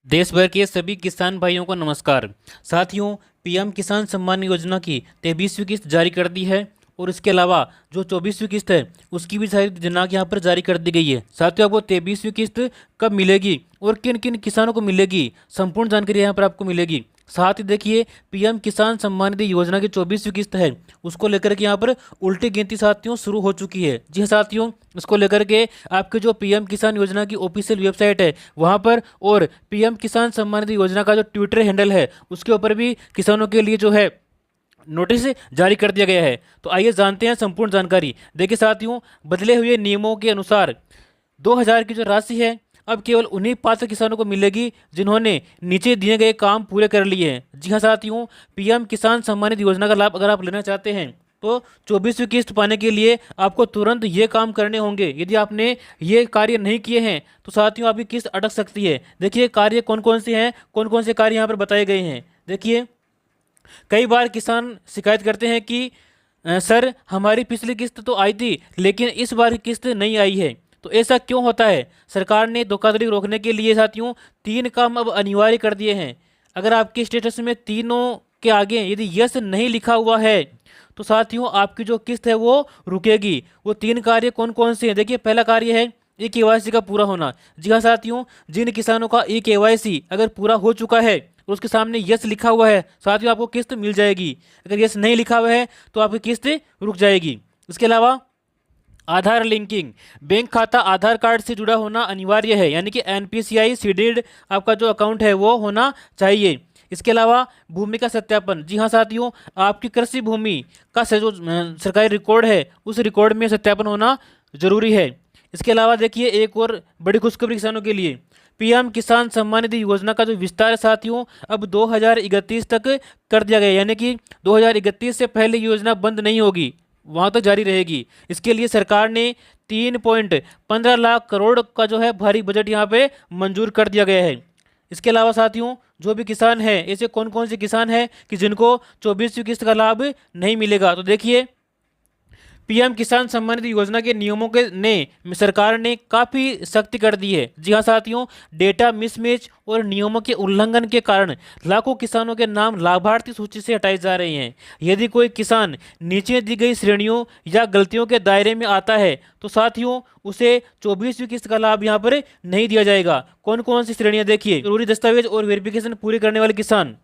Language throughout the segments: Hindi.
देश भर के सभी किसान भाइयों को नमस्कार। साथियों, पीएम किसान सम्मान योजना की 23वीं किस्त जारी कर दी है और इसके अलावा जो 24वीं किस्त है उसकी भी सारी दिनांक यहाँ पर जारी कर दी गई है। साथियों, आपको 23वीं किस्त कब मिलेगी और किन किन किसानों को मिलेगी, संपूर्ण जानकारी यहाँ पर आपको मिलेगी। साथ ही देखिए, पीएम किसान सम्मान निधि योजना की 24वीं किस्त है उसको लेकर के यहाँ पर उल्टी गिनती साथियों शुरू हो चुकी है। जी हाँ साथियों, इसको लेकर के आपके जो पीएम किसान योजना की ऑफिशियल वेबसाइट है वहाँ पर और पीएम किसान सम्मान निधि योजना का जो ट्विटर हैंडल है उसके ऊपर भी किसानों के लिए जो है नोटिस जारी कर दिया गया है। तो आइए जानते हैं संपूर्ण जानकारी। देखिए साथियों, बदले हुए नियमों के अनुसार 2000 की जो राशि है अब केवल उन्हीं पात्र किसानों को मिलेगी जिन्होंने नीचे दिए गए काम पूरे कर लिए हैं। जी हाँ साथियों, पीएम किसान सम्मान निधि योजना का लाभ अगर आप लेना चाहते हैं तो 24वीं किस्त पाने के लिए आपको तुरंत ये काम करने होंगे। यदि आपने ये कार्य नहीं किए हैं तो साथियों आपकी किस्त अटक सकती है। देखिए कार्य कौन कौन से हैं, कौन कौन से कार्य यहाँ पर बताए गए हैं। देखिए, कई बार किसान शिकायत करते हैं कि सर हमारी पिछली किस्त तो आई थी लेकिन इस बार की किस्त नहीं आई है। तो ऐसा क्यों होता है? सरकार ने धोखाधड़ी रोकने के लिए साथियों 3 काम अब अनिवार्य कर दिए हैं। अगर आपके स्टेटस में तीनों के आगे यदि यस नहीं लिखा हुआ है तो साथियों आपकी जो किस्त है वो रुकेगी। वो 3 कार्य कौन कौन से हैं? देखिए, पहला कार्य है ई केवाईसी का पूरा होना। जी हाँ साथियों, जिन किसानों का ई केवाईसी अगर पूरा हो चुका है और उसके सामने यस लिखा हुआ है साथियों आपको किस्त मिल जाएगी। अगर यस नहीं लिखा हुआ है तो आपकी किस्त रुक जाएगी। इसके अलावा आधार लिंकिंग, बैंक खाता आधार कार्ड से जुड़ा होना अनिवार्य है, यानी कि एनपीसीआई सीडेड आपका जो अकाउंट है वो होना चाहिए। इसके अलावा भूमि का सत्यापन। जी हाँ साथियों, आपकी कृषि भूमि का जो सरकारी रिकॉर्ड है उस रिकॉर्ड में सत्यापन होना जरूरी है। इसके अलावा देखिए, एक और बड़ी खुशखबरी किसानों के लिए, पीएम किसान सम्मान निधि योजना का जो विस्तार है साथियों अब 2031 तक कर दिया गया है, यानी कि 2031 से पहले योजना बंद नहीं होगी, वहाँ तक जारी रहेगी। इसके लिए सरकार ने 3.15 लाख करोड़ का जो है भारी बजट यहाँ पे मंजूर कर दिया गया है। इसके अलावा साथियों, जो भी किसान है, ऐसे कौन कौन से किसान हैं कि जिनको 24वीं किस्त का लाभ नहीं मिलेगा, तो देखिए, पीएम किसान सम्मान निधि योजना के नियमों के ने सरकार ने काफ़ी सख्ती कर दी है। जी हाँ साथियों, डेटा मिसमैच और नियमों के उल्लंघन के कारण लाखों किसानों के नाम लाभार्थी सूची से हटाए जा रहे हैं। यदि कोई किसान नीचे दी गई श्रेणियों या गलतियों के दायरे में आता है तो साथियों उसे 24वीं किस्त का लाभ यहाँ पर नहीं दिया जाएगा। कौन कौन सी श्रेणियाँ देखिए, जरूरी दस्तावेज और वेरिफिकेशन पूरे करने वाले किसान,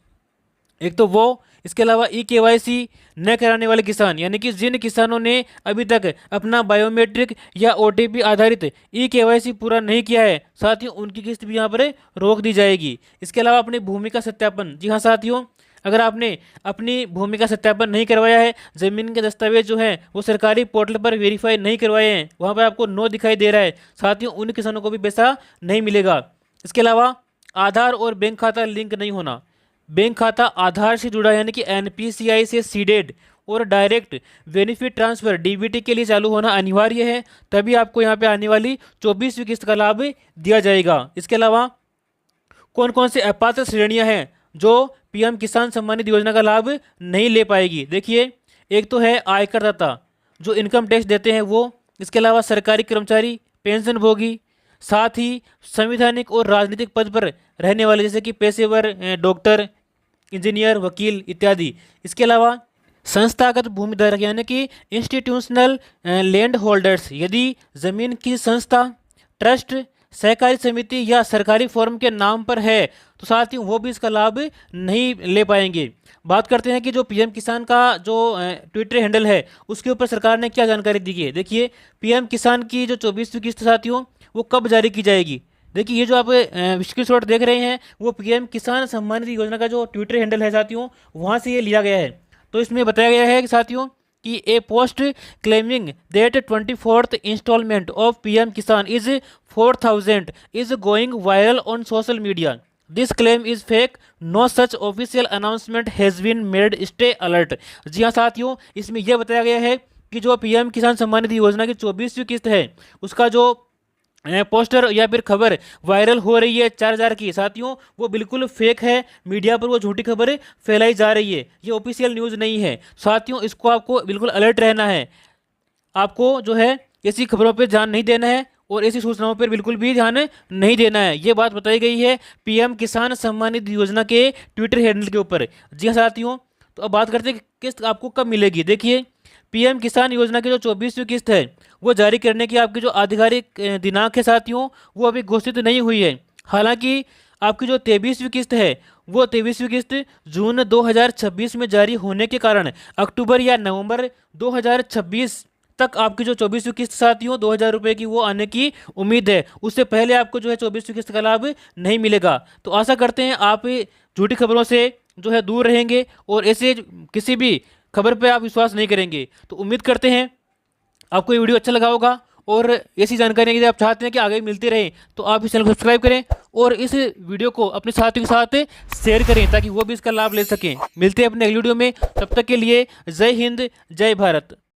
एक तो वो। इसके अलावा ई केवाईसी न कराने वाले किसान, यानी कि जिन किसानों ने अभी तक अपना बायोमेट्रिक या ओटीपी आधारित ई केवाईसी पूरा नहीं किया है साथियों उनकी किस्त भी यहाँ पर रोक दी जाएगी। इसके अलावा अपनी भूमि का सत्यापन। जी हाँ साथियों, अगर आपने अपनी भूमि का सत्यापन नहीं करवाया है, ज़मीन के दस्तावेज जो हैं वो सरकारी पोर्टल पर वेरीफाई नहीं करवाए हैं, वहाँ पर आपको नो दिखाई दे रहा है साथियों, उन किसानों को भी पैसा नहीं मिलेगा। इसके अलावा आधार और बैंक खाता लिंक नहीं होना। बैंक खाता आधार से जुड़ा यानी कि एनपीसीआई से सीडेड और डायरेक्ट बेनिफिट ट्रांसफर डीबीटी के लिए चालू होना अनिवार्य है, तभी आपको यहाँ पे आने वाली 24वीं किस्त का लाभ दिया जाएगा। इसके अलावा कौन कौन से अपात्र श्रेणियां हैं जो पीएम किसान सम्मान निधि योजना का लाभ नहीं ले पाएगी। देखिए, एक तो है आयकरदाता जो इनकम टैक्स देते हैं वो। इसके अलावा सरकारी कर्मचारी, पेंशन भोगी, साथ ही संवैधानिक और राजनीतिक पद पर रहने वाले जैसे कि पेशेवर डॉक्टर, इंजीनियर, वकील इत्यादि। इसके अलावा संस्थागत भूमिधारक यानी कि इंस्टीट्यूशनल लैंड होल्डर्स, यदि जमीन की संस्था, ट्रस्ट, सहकारी समिति या सरकारी फर्म के नाम पर है तो साथ ही वो भी इसका लाभ नहीं ले पाएंगे। बात करते हैं कि जो पीएम किसान का जो ट्विटर हैंडल है उसके ऊपर सरकार ने क्या जानकारी दी है। देखिए, पीएम किसान की जो 24वीं किस्त साथियों वो कब जारी की जाएगी। देखिए, ये जो आप स्क्रीनशॉट देख रहे हैं वो पीएम किसान सम्मान निधि योजना का जो ट्विटर हैंडल है साथियों वहाँ से ये लिया गया है। तो इसमें बताया गया है कि साथियों कि a post claiming that 24th instalment of PM Kisan is 4000 is going viral on social media. This claim is fake, no such official announcement has been made, stay alert. जी हाँ साथियों, इसमें यह बताया गया है कि जो पीएम किसान सम्मान निधि योजना की 24वीं किस्त है उसका जो पोस्टर या फिर खबर वायरल हो रही है 4000 की साथियों वो बिल्कुल फेक है। मीडिया पर वो झूठी खबर फैलाई जा रही है, ये ऑफिशियल न्यूज़ नहीं है साथियों। इसको आपको बिल्कुल अलर्ट रहना है, आपको जो है ऐसी खबरों पे ध्यान नहीं देना है और ऐसी सूचनाओं पर बिल्कुल भी ध्यान नहीं देना है। ये बात बताई गई है पीएम किसान सम्मान निधि योजना के ट्विटर हैंडल के ऊपर। जी हाँ साथियों, तो अब बात करते हैं कि किस्त आपको कब मिलेगी। देखिए, पीएम किसान योजना की जो 24वीं किस्त है वो जारी करने की आपकी जो आधिकारिक दिनांक है साथियों, वो अभी घोषित नहीं हुई है। हालांकि आपकी जो 23वीं किस्त है वो 23वीं किस्त जून 2026 में जारी होने के कारण अक्टूबर या नवंबर 2026 तक आपकी जो 24वीं किस्त साथियों 2,000 रुपये की वो आने की उम्मीद है। उससे पहले आपको जो है 24वीं किस्त का लाभ नहीं मिलेगा। तो आशा करते हैं आप झूठी खबरों से जो है दूर रहेंगे और ऐसे किसी भी खबर पे आप विश्वास नहीं करेंगे। तो उम्मीद करते हैं आपको ये वीडियो अच्छा लगा होगा, और ऐसी जानकारी यदि आप चाहते हैं कि आगे मिलती रहे तो आप इस चैनल को सब्सक्राइब करें और इस वीडियो को अपने साथियों के साथ शेयर करें ताकि वो भी इसका लाभ ले सकें। मिलते हैं अपने अगली वीडियो में, तब तक के लिए जय हिंद, जय भारत।